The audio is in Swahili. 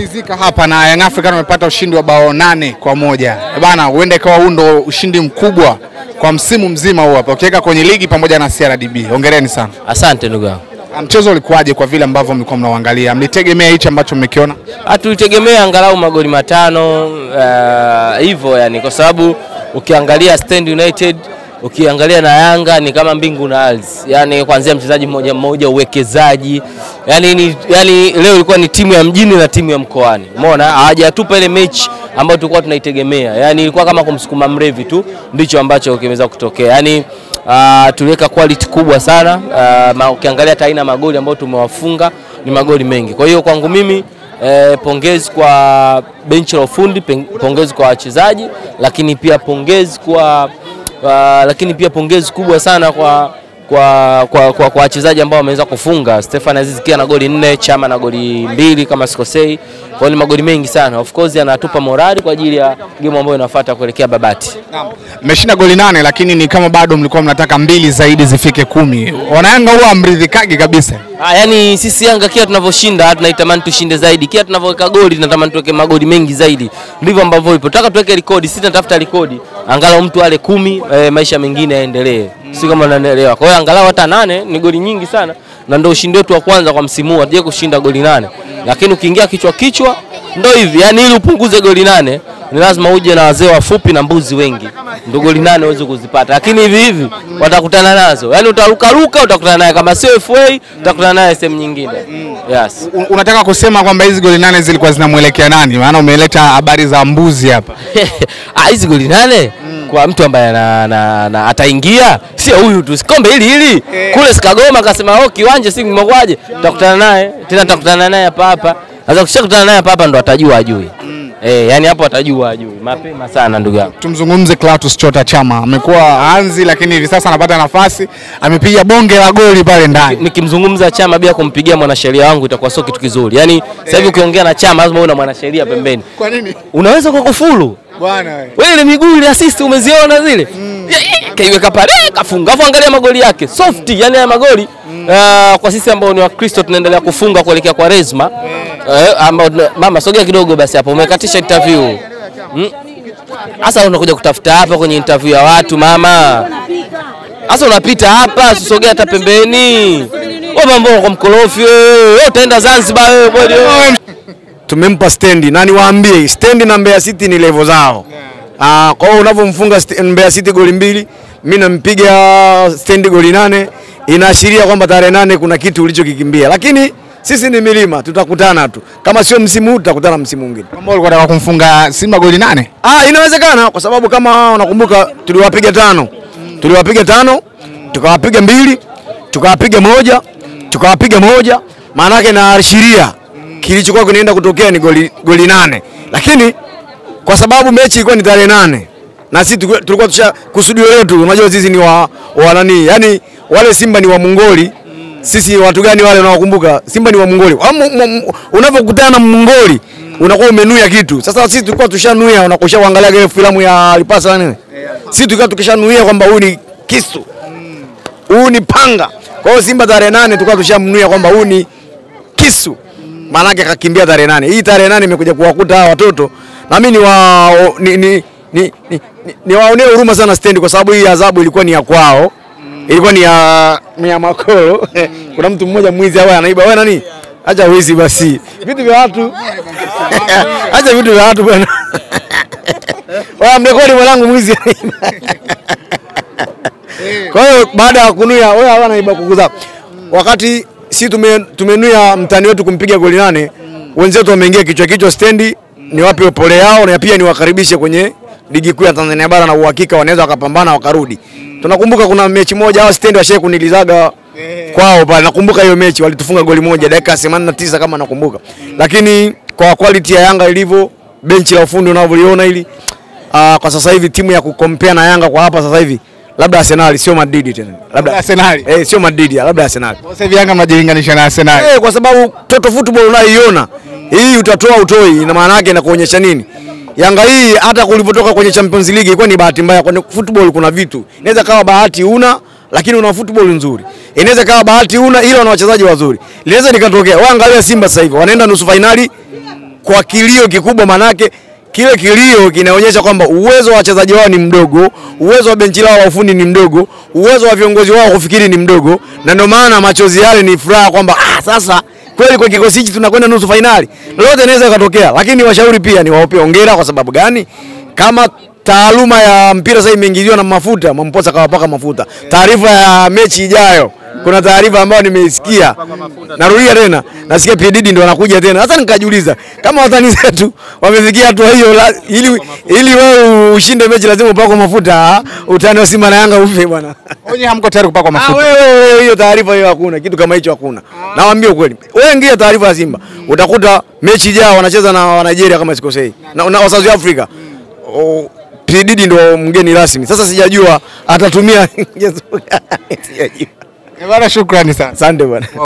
tumemalizika hapa na Young Africans wamepata ushindi wa bao 8-1. Bana, huenda ikawa huu ndo ushindi mkubwa kwa msimu mzima huu hapa ukiweka kwenye ligi pamoja na CRDB. Hongereni sana. Asante ndugu yangu. Mchezo ulikuwaje kwa vile ambavyo mlikuwa mnaangalia? Mlitegemea hichi ambacho mmekiona? Tulitegemea angalau magoli 5 hivyo yani, kwa sababu ukiangalia Stand United, ukiangalia na Yanga ni kama mbingu na ardhi. Yani kuanzia mchezaji mmoja mmoja, uwekezaji. Yani leo ilikuwa ni timu ya mjini na timu ya mkoani. Umeona? Hawajatupa ile mechi ambayo tulikuwa tunaitegemea. Yani ilikuwa kama kumsukuma mrevi tu, ndicho ambacho kimeweza kutokea. Yani tuliweka quality kubwa sana. Ukiangalia aina magoli ambayo tumewafunga ni magoli mengi. Kwa hiyo kwangu mimi pongezi kwa benchi la ufundi, pongezi kwa wachezaji, lakini pia pongezi kubwa sana kwa wachezaji ambao wameweza kufunga. Stefan Aziz Ki na goli 4, Chama na goli 2 kama sikosei. Kwa hiyo ni magoli mengi sana. Of course anatupa morali kwa ajili ya game ambayo inafuata kuelekea Babati. Naam. Mmeshinda goli 8 lakini ni kama bado mlikuwa mnataka 2 zaidi zifike 10. Wanayanga huwa mridhikagi kabisa. Yani sisi Yanga kila tunavyoshinda tunaitamani tushinde zaidi. Kila tunavyoweka goli tunatamani tuweke magoli mengi zaidi. Ndivyo ambavyo ipo. Tunataka tuweke rekodi, sisi tunatafuta rekodi. Angalau mtu ale 10, maisha mengine yaendelee. Si kama unaelewa. Kwa hiyo angalau hata 8 ni goli nyingi sana. Na ndio ushindi wetu wa kwanza kwa msimu huu, hatujaje kushinda goli 8. Lakini ukiingia kichwa ndio hivi. Yani ili upunguze goli 8 ni lazima uje na wazee wafupi na mbuzi wengi. Ndio goli 8 uweze kuzipata. Lakini hivi watakutana nazo. Yani utaruka utakutana naye, kama sio FA utakutana naye sehemu nyingine. Yes. Unataka kusema kwamba hizi goli 8 zilikuwa zinamuelekea nani? Maana umeleta habari za mbuzi hapa. Hizi goli 8 kwa mtu ambaye ataingia sio huyu tu. Kombe hili kule Sikagoma akasema kiwanja si kimekwaje, tutakutana naye tena, tutakutana naye hapa. Sasa ukishakutana naye hapa ndo atajua ajui. Yani hapo atajua ajui. Mapema sana ndugu yangu. Tumzungumze Clatous Chota Chama. Amekuwa anzi lakini hivi sasa anapata nafasi, amepiga bonge la goli pale ndani. Nikimzungumza Chama bila kumpigia mwanasheria wangu itakuwa sio kitu kizuri. Yani sasa hivi ukiongea na Chama lazima uwe na mwanasheria pembeni. Kwa nini? Unaweza kukufuru. Bwana wewe. Wewe ile miguu ile assist umeziona zile? Kaiweka pale kafunga. Afu angalia magoli yake. Soft, yani haya magoli kwa sisi ambao ni Wakristo tunaendelea kufunga kuelekea kwa Rezma. Mama sogea kidogo basi hapo, umekatisha interview. Sasa unakuja kutafuta hapa kwenye interview ya watu mama. Sasa unapita hapa, usogea hata pembeni. Wewe mambo kwa mkorofi wewe, utaenda Zanzibar wewe kweli wewe. Tumempa Stendi na niwaambie Stendi na Mbeya City ni level zao. Kwa hiyo unavomfunga Mbeya City goli 2, mimi nampiga Stendi goli 8, inaashiria kwamba tarehe 8 kuna kitu ulichokikimbia. Lakini sisi ni milima, tutakutana tu. Kama sio msimu huu tutakutana msimu mwingine. Kama ulikuwa unataka kumfunga Simba goli 8? Inawezekana kwa sababu kama unakumbuka tuliwapiga 5. Tuliwapiga 5, tukawapiga 2, tukawapiga 1, tukawapiga 1. Maana yake inaashiria kilichokuwa kinaenda kutokea ni goli 8. Lakini kwa sababu mechi ilikuwa ni tarehe 8 na sisi tulikuwa kusudio letu, unajua sisi ni wa nani? Yaani wale Simba ni wa Mongoli. Sisi watu gani wale unawakumbuka? Simba ni wa Mongoli. Unapokutana na Mongoli unakuwa umenuia kitu. Sasa sisi tulikuwa tushanuia, unakosha kuangalia ile filamu ya Lipasa nini? Sisi tulikuwa tukishanuia kwamba huyu ni kisu. Huyu ni panga. Kwa hiyo Simba tarehe 8 tulikuwa tushamnuia kwamba huyu ni kisu. Maana yake akakimbia tarehe 8. Hii tarehe 8 imekuja kuwakuta hawa watoto. Na mimi ni waonee huruma sana Stendi kwa sababu hii adhabu ilikuwa ni ya kwao. Ilikuwa ni ya makoro. Kuna mtu mmoja mwizi hawa anaiba. Wewe nani? Acha wizi basi. Vitu vya watu. Acha vitu vya watu bwana. Wewe mrekodi mwanangu mwizi. Kwa hiyo baada ya kunuia wewe hawa anaiba kuku zako. Wakati si tumenuia mtani wetu kumpiga goli 8, wenzetu wameingia kichwa Stendi, ni wapi pole yao na pia niwakaribishe kwenye ligi kuu ya Tanzania bara na uhakika wanaweza wakapambana wakarudi. Tunakumbuka kuna mechi moja hao Stendi washaye kunilizaga kwao pale. Nakumbuka hiyo mechi walitufunga goli 1 dakika 89 kama nakumbuka. Lakini kwa quality ya Yanga ilivyo, benchi la ufundi unavyoiona hili, kwa sasa hivi timu ya kukompea na Yanga kwa hapa sasa hivi labda Arsenal, sio Madrid tena. Labda Arsenal. Sio Madrid, labda Arsenal. Sasa hivi Yanga mnajilinganisha na Arsenal. Kwa sababu total football unayoiona hii utatoa utoi, ina maana yake na kuonyesha nini? Yanga hii hata kulipotoka kwenye Champions League ilikuwa ni bahati mbaya. Kwenye football kuna vitu. Inaweza kawa bahati una lakini una football nzuri. Inaweza kawa bahati una ila una wachezaji wazuri. Inaweza nikatokea. Wewe angalia Simba sasa hivi wanaenda nusu finali kwa kilio kikubwa, manake kile kilio kinaonyesha kwamba uwezo wa wachezaji wao ni mdogo, uwezo wa benchi lao la ufundi ni mdogo, uwezo wa viongozi wao kufikiri ni mdogo, na ndio maana machozi yale ni furaha kwamba sasa kweli kwa kikosi hichi tunakwenda nusu finali. Lolote inaweza kutokea, lakini washauri pia ni waope hongera. Kwa sababu gani? Kama taaluma ya mpira sasa imeingiliwa na mafuta, Mamposa kawapaka mafuta. Taarifa ya mechi ijayo, kuna taarifa ambayo nimeisikia, narudia tena, nasikia PDD ndio anakuja tena. Sasa nikajiuliza kama watani zetu wamefikia hatua hiyo, ili wewe ushinde mechi lazima upakwe mafuta, utani wa Simba na Yanga ufe bwana. Wenye hamko tayari kupakwa mafuta? Wewe hiyo taarifa hiyo hakuna, kitu kama hicho hakuna. Nawaambia ukweli. Wewe ingia taarifa ya Simba, utakuta mechi ijayo wanacheza na Nigeria kama sikosei, na South Africa. PDD ndio mgeni rasmi. Sasa sijajua atatumia. Bwana, shukrani sana. Asante bwana.